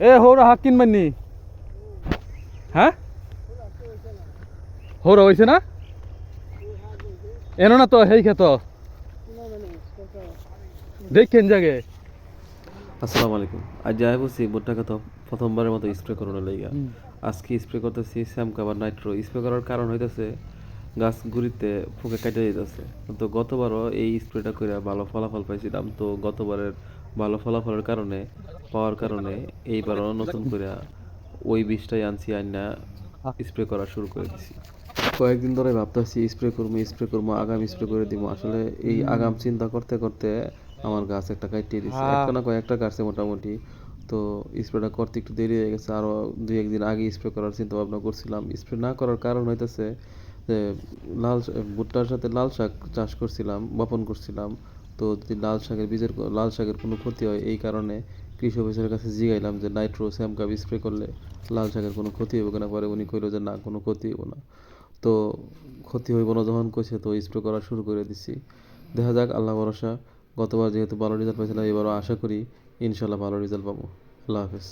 এ হৌরা হাক কিনবেন নি? হ্যাঁ, হৌরা হয়েছে না? এনো না তো হেই খেত দেখেন জাগে। আসসালামু আলাইকুম। আজ যাই বলছি ভুট্টাকে তো প্রথমবারের মতো স্প্রে করানোর লাইগা। আজকে স্প্রে করতেছি স্যাম কাভার নাইট্রো। স্প্রে করার কারণ হইতেছে গাছ গুড়িতে পোকা কেটে যেতেছে। তো গতবারও এই স্প্রেটা করে ভালো ফলাফল পাইছিলাম। তো গতবারের ভালো ফলাফলের কারণে পাওয়ার কারণে এইবারও নতুন করে ওই বিষটাই আনছি আইনা স্প্রে করা শুরু করে দিছি। কয়েকদিন ধরে ভাবতেছি স্প্রে করবো আগাম স্প্রে করে দিব। আসলে এই আগাম চিন্তা করতে করতে আমার গাছ একটা কাটিয়ে দিছে, হ্যাঁ, একটা না কয়েকটা কাটছে মোটামুটি। তো স্প্রেটা করতে একটু দেরি হয়ে গেছে, আরো দুই একদিন আগে স্প্রে করার চিন্তা ভাবনা করছিলাম। স্প্রে না করার কারণ হইতেছে যে ভুট্টার সাথে লাল শাক চাষ করছিলাম, বপন করছিলাম। তো যদি লাল শাকের কোনো ক্ষতি হয়, এই কারণে কৃষি অফিসের কাছে জিগাইলাম যে নাইট্রো স্যামকাপ স্প্রে করলে লাল শাকের কোনো ক্ষতি হবে কিনা। পরে উনি কইলো যে না, কোনো ক্ষতি হবে না। তো ক্ষতি হইব না যখন কইছে, তো স্প্রে করা শুরু করে দিছি। দেখা যাক, আল্লাহ ভরসা। গতবার যেহেতু ভালো রেজাল্ট পাইছিলাম, এবারও আশা করি ইনশাল্লাহ ভালো রেজাল্ট পাবো। আল্লাহ হাফেজ।